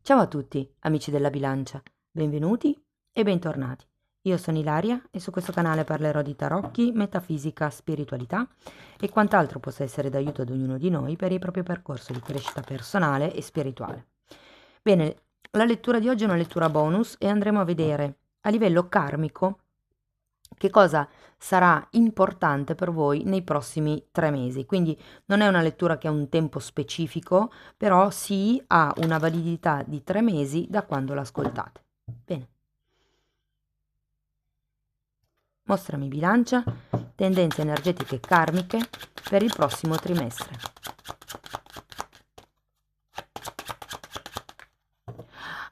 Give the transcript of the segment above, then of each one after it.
Ciao a tutti, amici della bilancia, benvenuti e bentornati. Io sono Ilaria e su questo canale parlerò di tarocchi, metafisica, spiritualità e quant'altro possa essere d'aiuto ad ognuno di noi per il proprio percorso di crescita personale e spirituale. Bene, la lettura di oggi è una lettura bonus e andremo a vedere a livello karmico che cosa sarà importante per voi nei prossimi 3 mesi. Quindi non è una lettura che ha un tempo specifico, però sì ha una validità di 3 mesi da quando l'ascoltate. Bene, mostrami bilancia, tendenze energetiche karmiche per il prossimo trimestre.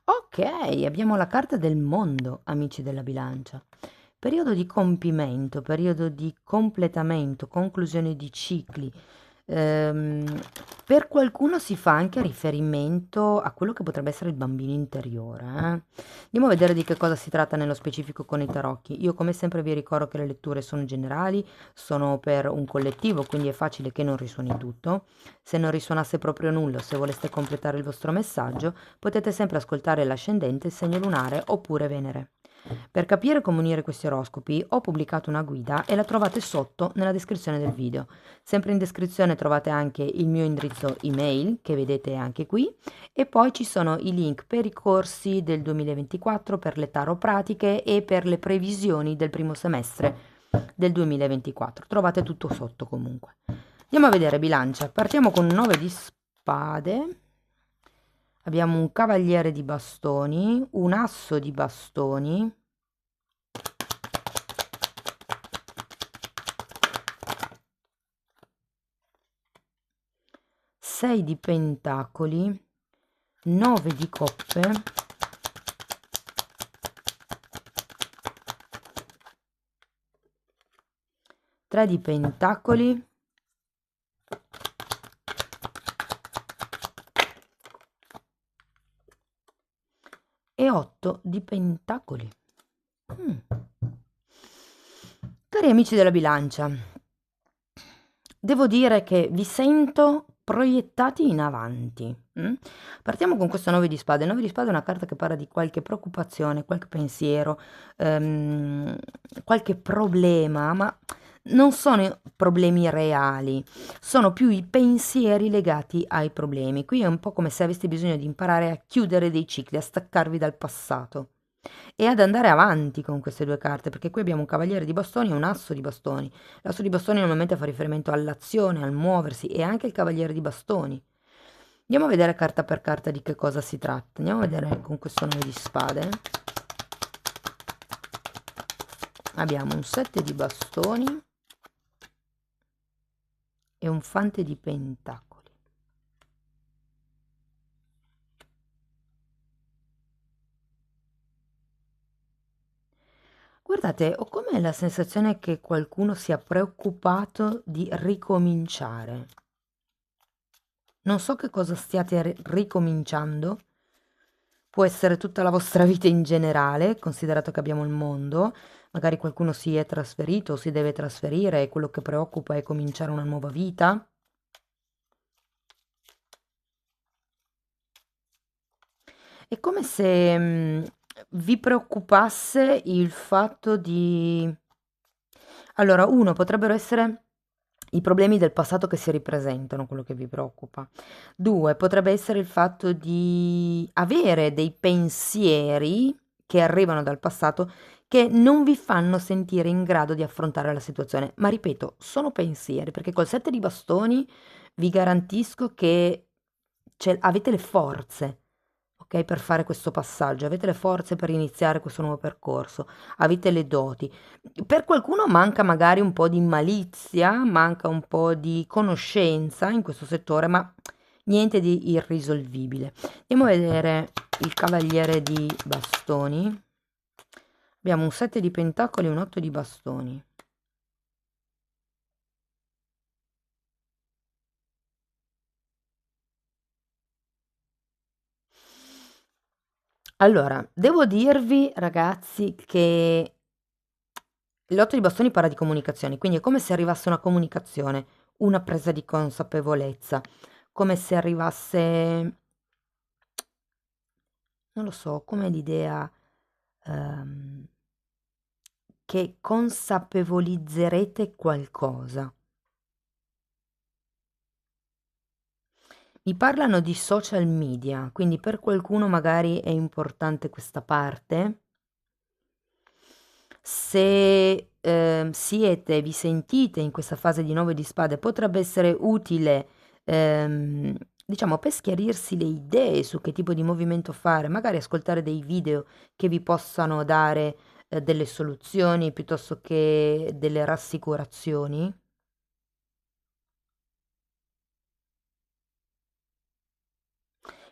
Ok, abbiamo la carta del mondo, amici della bilancia. Periodo di compimento, periodo di completamento, conclusione di cicli. Ehm, per qualcuno si fa anche riferimento a quello che potrebbe essere il bambino interiore. Andiamo a vedere di che cosa si tratta nello specifico con i tarocchi. Io come sempre vi ricordo che le letture sono generali, sono per un collettivo, quindi è facile che non risuoni tutto. Se non risuonasse proprio nulla, se voleste completare il vostro messaggio, potete sempre ascoltare l'ascendente, il segno lunare oppure Venere. Per capire come unire questi oroscopi ho pubblicato una guida e la trovate sotto nella descrizione del video. Sempre in descrizione trovate anche il mio indirizzo email che vedete anche qui e poi ci sono i link per i corsi del 2024, per le tarot pratiche e per le previsioni del primo semestre del 2024. Trovate tutto sotto comunque. Andiamo a vedere bilancia. Partiamo con un 9 di spade. Abbiamo un cavaliere di bastoni, un asso di bastoni, 6 di pentacoli, 9 di coppe, 3 di pentacoli e 8 di pentacoli. Cari amici della bilancia, devo dire che vi sento proiettati in avanti. Partiamo con questo 9 di spade. Il 9 di spade è una carta che parla di qualche preoccupazione, qualche pensiero, qualche problema, ma non sono problemi reali, sono più i pensieri legati ai problemi. Qui è un po' come se aveste bisogno di imparare a chiudere dei cicli, a staccarvi dal passato e ad andare avanti con queste due carte, perché qui abbiamo un cavaliere di bastoni e un asso di bastoni. L'asso di bastoni normalmente fa riferimento all'azione, al muoversi, e anche il cavaliere di bastoni. Andiamo a vedere carta per carta di che cosa si tratta. Andiamo a vedere con questo 9 di spade. Abbiamo un 7 di bastoni e un fante di pentacoli. Guardate, ho come la sensazione che qualcuno sia preoccupato di ricominciare. Non so che cosa stiate ricominciando, può essere tutta la vostra vita in generale, considerato che abbiamo il mondo, magari qualcuno si è trasferito o si deve trasferire e quello che preoccupa è cominciare una nuova vita. È come se vi preoccupasse il fatto di... Allora, uno, potrebbero essere i problemi del passato che si ripresentano, quello che vi preoccupa. Due, potrebbe essere il fatto di avere dei pensieri che arrivano dal passato che non vi fanno sentire in grado di affrontare la situazione. Ma ripeto, sono pensieri, perché col 7 di bastoni vi garantisco che avete le forze, ok, per fare questo passaggio, avete le forze per iniziare questo nuovo percorso, avete le doti. Per qualcuno manca magari un po' di malizia, manca un po' di conoscenza in questo settore, ma niente di irrisolvibile. Andiamo a vedere il cavaliere di bastoni. Abbiamo un 7 di pentacoli e un 8 di bastoni. Allora, devo dirvi, ragazzi, che l'8 di bastoni parla di comunicazioni, quindi è come se arrivasse una comunicazione, una presa di consapevolezza, come se arrivasse non lo so, come l'idea ehm, che consapevolizzerete qualcosa. Mi parlano di social media, quindi per qualcuno magari è importante questa parte. Se vi sentite in questa fase di 9 di spade, potrebbe essere utile, ehm, diciamo, per schiarirsi le idee su che tipo di movimento fare, magari ascoltare dei video che vi possano dare delle soluzioni piuttosto che delle rassicurazioni.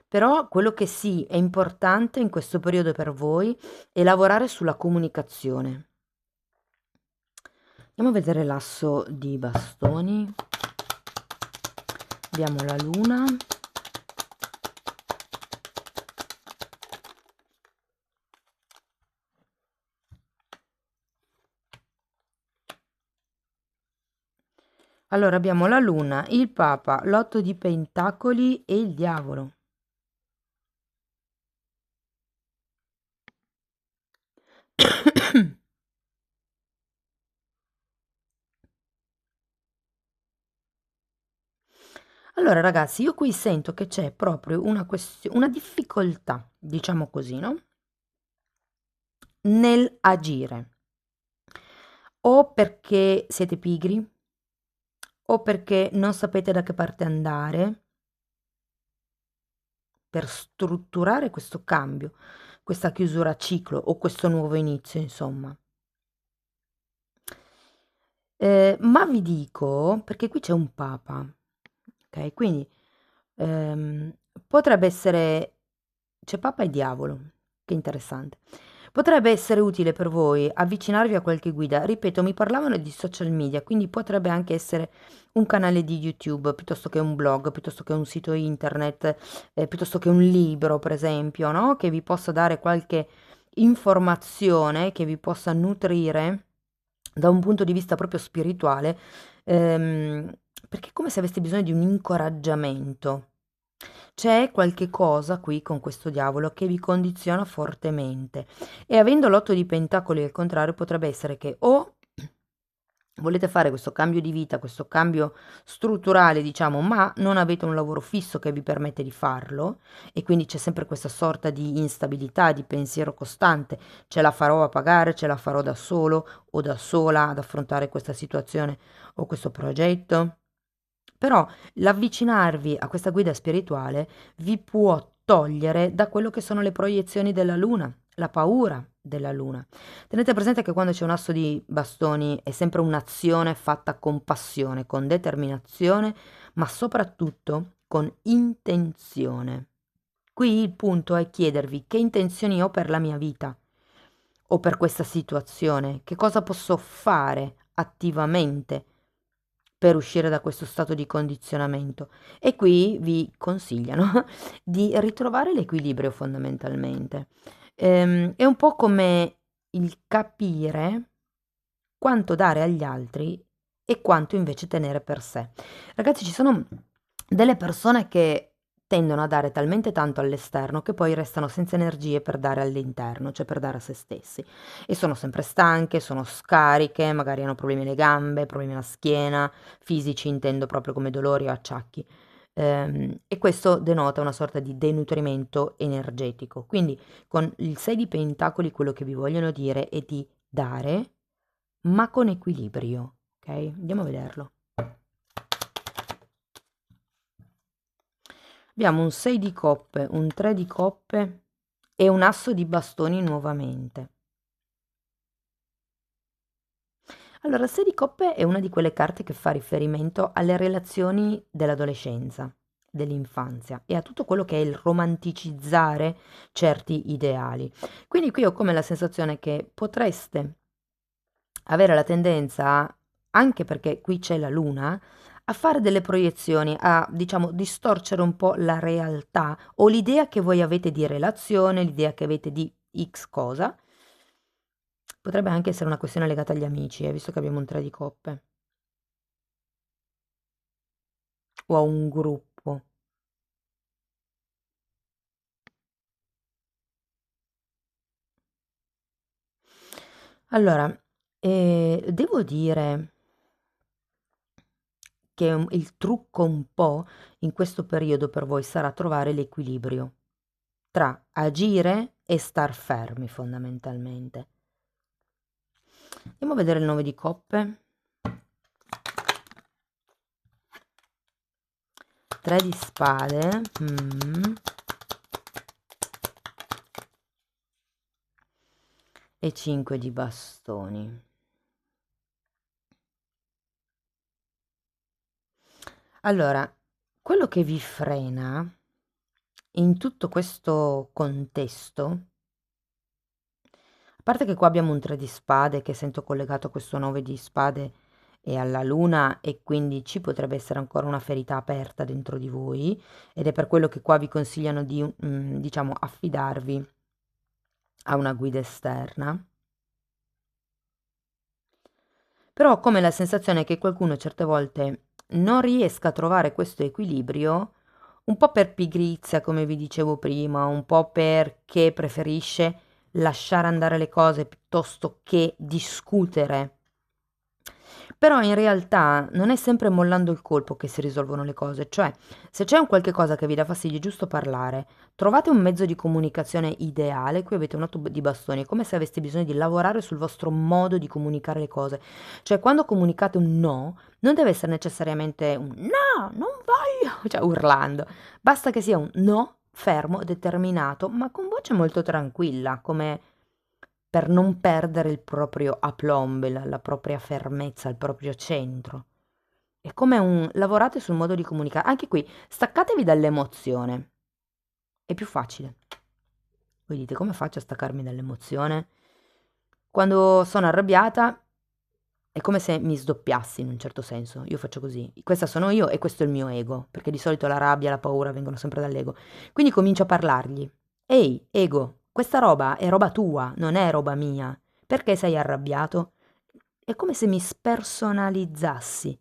Però quello che sì è importante in questo periodo per voi è lavorare sulla comunicazione. Andiamo a vedere l'asso di bastoni. Abbiamo la luna. Allora abbiamo la luna, il papa, l'otto di pentacoli e il diavolo. Allora ragazzi, io qui sento che c'è proprio una difficoltà, diciamo così, no? Nel agire. O perché siete pigri, o perché non sapete da che parte andare per strutturare questo cambio, questa chiusura a ciclo o questo nuovo inizio, insomma. Ma vi dico, perché qui c'è un papa, ok? Quindi ehm, potrebbe essere, c'è papa e diavolo, che interessante. Potrebbe essere utile per voi avvicinarvi a qualche guida. Ripeto, mi parlavano di social media, quindi potrebbe anche essere un canale di YouTube, piuttosto che un blog, piuttosto che un sito internet, piuttosto che un libro, per esempio, no? Che vi possa dare qualche informazione, che vi possa nutrire da un punto di vista proprio spirituale, ehm, perché è come se aveste bisogno di un incoraggiamento. C'è qualche cosa qui con questo diavolo che vi condiziona fortemente e avendo l'otto di pentacoli al contrario potrebbe essere che o volete fare questo cambio di vita, questo cambio strutturale, diciamo, ma non avete un lavoro fisso che vi permette di farlo e quindi c'è sempre questa sorta di instabilità, di pensiero costante. Ce la farò a pagare, ce la farò da solo o da sola ad affrontare questa situazione o questo progetto. Però l'avvicinarvi a questa guida spirituale vi può togliere da quello che sono le proiezioni della luna, la paura della luna. Tenete presente che quando c'è un asso di bastoni è sempre un'azione fatta con passione, con determinazione, ma soprattutto con intenzione. Qui il punto è chiedervi che intenzioni ho per la mia vita o per questa situazione, che cosa posso fare attivamente per uscire da questo stato di condizionamento. E qui vi consigliano di ritrovare l'equilibrio fondamentalmente. È un po' come il capire quanto dare agli altri e quanto invece tenere per sé. Ragazzi, ci sono delle persone che tendono a dare talmente tanto all'esterno che poi restano senza energie per dare all'interno, cioè per dare a se stessi. E sono sempre stanche, sono scariche, magari hanno problemi alle gambe, problemi alla schiena, fisici intendo proprio come dolori o acciacchi. E questo denota una sorta di denutrimento energetico. Quindi con il 6 di pentacoli quello che vi vogliono dire è di dare ma con equilibrio, ok? Andiamo a vederlo. Abbiamo un 6 di coppe, un 3 di coppe e un asso di bastoni nuovamente. Allora, il 6 di coppe è una di quelle carte che fa riferimento alle relazioni dell'adolescenza, dell'infanzia e a tutto quello che è il romanticizzare certi ideali. Quindi qui ho come la sensazione che potreste avere la tendenza, anche perché qui c'è la luna, a fare delle proiezioni, a diciamo distorcere un po' la realtà o l'idea che voi avete di relazione, l'idea che avete di X cosa. Potrebbe anche essere una questione legata agli amici, visto che abbiamo un 3 di coppe, o a un gruppo. Allora, devo dire che il trucco un po' in questo periodo per voi sarà trovare l'equilibrio tra agire e star fermi fondamentalmente. Andiamo a vedere il 9 di coppe, 3 di spade, e 5 di bastoni. Allora, quello che vi frena in tutto questo contesto, a parte che qua abbiamo un 3 di spade che sento collegato a questo 9 di spade e alla luna, e quindi ci potrebbe essere ancora una ferita aperta dentro di voi, ed è per quello che qua vi consigliano di, diciamo, affidarvi a una guida esterna. Però ho come la sensazione che qualcuno certe volte non riesca a trovare questo equilibrio, un po' per pigrizia, come vi dicevo prima, un po' perché preferisce lasciare andare le cose piuttosto che discutere. Però in realtà non è sempre mollando il colpo che si risolvono le cose, cioè se c'è un qualche cosa che vi dà fastidio è giusto parlare, trovate un mezzo di comunicazione ideale. Qui avete un 8 di bastoni, è come se aveste bisogno di lavorare sul vostro modo di comunicare le cose, cioè quando comunicate un no, non deve essere necessariamente un no, non voglio, cioè urlando, basta che sia un no fermo, determinato, ma con voce molto tranquilla, come per non perdere il proprio aplomb, la propria fermezza, il proprio centro. È come un lavorate sul modo di comunicare. Anche qui, staccatevi dall'emozione. È più facile. Voi dite, come faccio a staccarmi dall'emozione? Quando sono arrabbiata è come se mi sdoppiassi in un certo senso. Io faccio così. Questa sono io e questo è il mio ego, perché di solito la rabbia, la paura vengono sempre dall'ego. Quindi comincio a parlargli. Ehi, ego, questa roba è roba tua, non è roba mia. Perché sei arrabbiato? È come se mi spersonalizzassi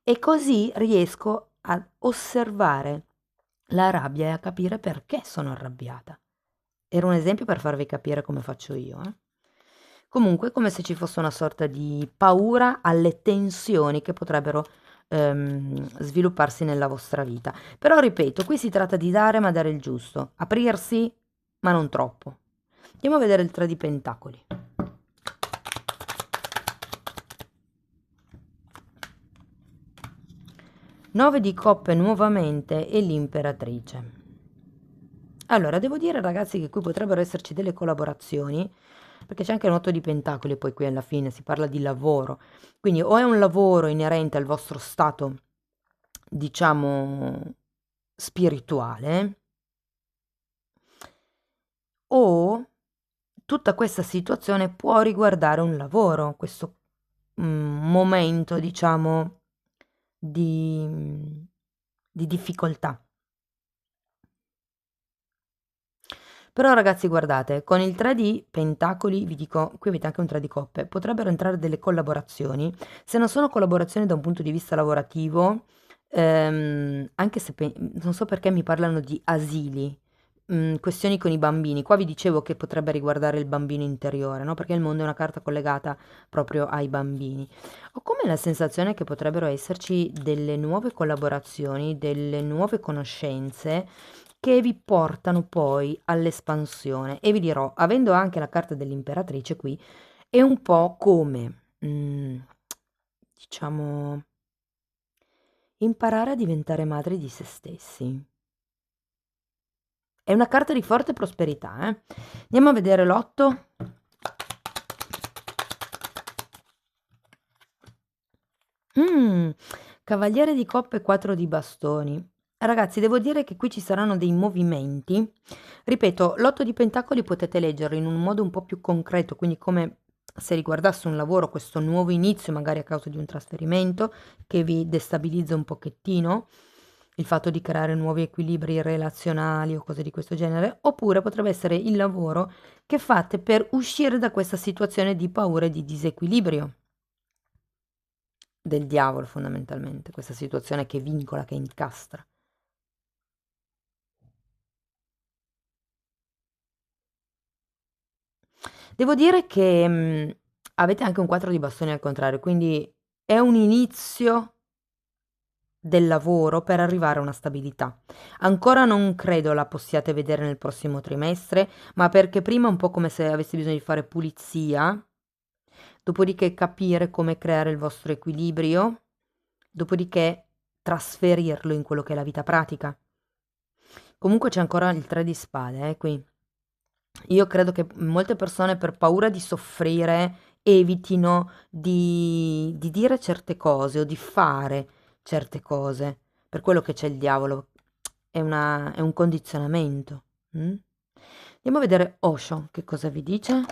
e così riesco a osservare la rabbia e a capire perché sono arrabbiata. Era un esempio per farvi capire come faccio io, eh. Comunque, come se ci fosse una sorta di paura alle tensioni che potrebbero svilupparsi nella vostra vita. Però ripeto, qui si tratta di dare, ma dare il giusto, aprirsi, ma non troppo. Andiamo a vedere il 3 di pentacoli. 9 di coppe nuovamente e l'imperatrice. Allora, devo dire ragazzi che qui potrebbero esserci delle collaborazioni, perché c'è anche un 8 di pentacoli, poi qui alla fine si parla di lavoro. Quindi o è un lavoro inerente al vostro stato, diciamo, spirituale, o tutta questa situazione può riguardare un lavoro, questo momento, diciamo, di, di difficoltà. Però ragazzi guardate, con il 3 di pentacoli, vi dico, qui avete anche un 3 di coppe, potrebbero entrare delle collaborazioni. Se non sono collaborazioni da un punto di vista lavorativo, anche se non so perché mi parlano di asili, questioni con i bambini. Qua vi dicevo che potrebbe riguardare il bambino interiore, no? Perché il mondo è una carta collegata proprio ai bambini. Ho come la sensazione che potrebbero esserci delle nuove collaborazioni, delle nuove conoscenze che vi portano poi all'espansione. E vi dirò, avendo anche la carta dell'imperatrice qui, è un po' come, diciamo, imparare a diventare madri di se stessi. È una carta di forte prosperità, eh. Andiamo a vedere l'otto. Mm, Cavaliere di coppe e 4 di bastoni. Ragazzi, devo dire che qui ci saranno dei movimenti. Ripeto, l'otto di pentacoli potete leggerlo in un modo un po' più concreto, quindi come se riguardasse un lavoro, questo nuovo inizio, magari a causa di un trasferimento che vi destabilizza un pochettino, il fatto di creare nuovi equilibri relazionali o cose di questo genere, oppure potrebbe essere il lavoro che fate per uscire da questa situazione di paura e di disequilibrio del diavolo fondamentalmente, questa situazione che vincola, che incastra. Devo dire che Avete anche un 4 di bastoni al contrario, quindi è un inizio del lavoro per arrivare a una stabilità. Ancora non credo la possiate vedere nel prossimo trimestre, ma perché prima è un po' come se avessi bisogno di fare pulizia, dopodiché capire come creare il vostro equilibrio, dopodiché trasferirlo in quello che è la vita pratica. Comunque c'è ancora il 3 di spade, qui. Io credo che molte persone per paura di soffrire evitino di dire certe cose o di fare certe cose. Per quello che c'è il diavolo. È un condizionamento. Mm? Andiamo a vedere Osho che cosa vi dice.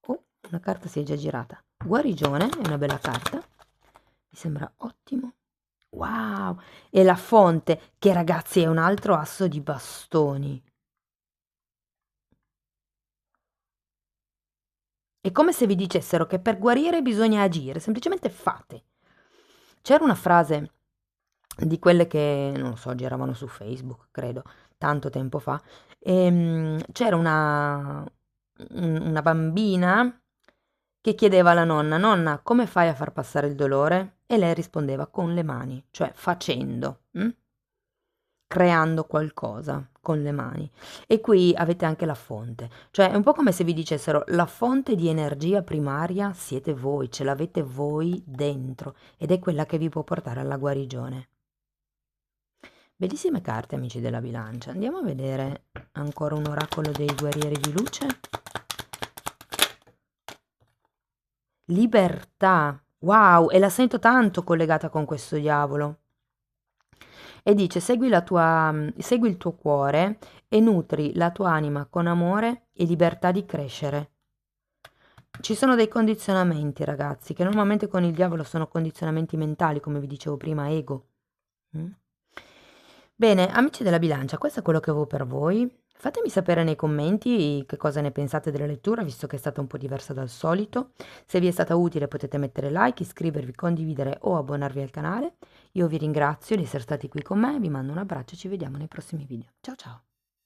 Oh, una carta si è già girata. Guarigione, è una bella carta. Mi sembra ottimo. Wow! E la fonte, che ragazzi è un altro asso di bastoni. È come se vi dicessero che per guarire bisogna agire, semplicemente fate. C'era una frase di quelle che, non so, giravano su Facebook, credo, tanto tempo fa, c'era una bambina che chiedeva alla nonna, nonna, come fai a far passare il dolore? E lei rispondeva con le mani, cioè facendo. Creando qualcosa con le mani. E qui avete anche la fonte, cioè è un po' come se vi dicessero la fonte di energia primaria siete voi, ce l'avete voi dentro ed è quella che vi può portare alla guarigione. Bellissime carte, amici della bilancia. Andiamo a vedere ancora un oracolo dei guerrieri di luce. Libertà, wow, e la sento tanto collegata con questo diavolo. E dice segui il tuo cuore e nutri la tua anima con amore e libertà di crescere. Ci sono dei condizionamenti, ragazzi, che normalmente con il diavolo sono condizionamenti mentali, come vi dicevo prima, ego. Mm? Bene, amici della bilancia, questo è quello che avevo per voi. Fatemi sapere nei commenti che cosa ne pensate della lettura, visto che è stata un po' diversa dal solito. Se vi è stata utile potete mettere like, iscrivervi, condividere o abbonarvi al canale. Io vi ringrazio di essere stati qui con me, vi mando un abbraccio e ci vediamo nei prossimi video. Ciao ciao!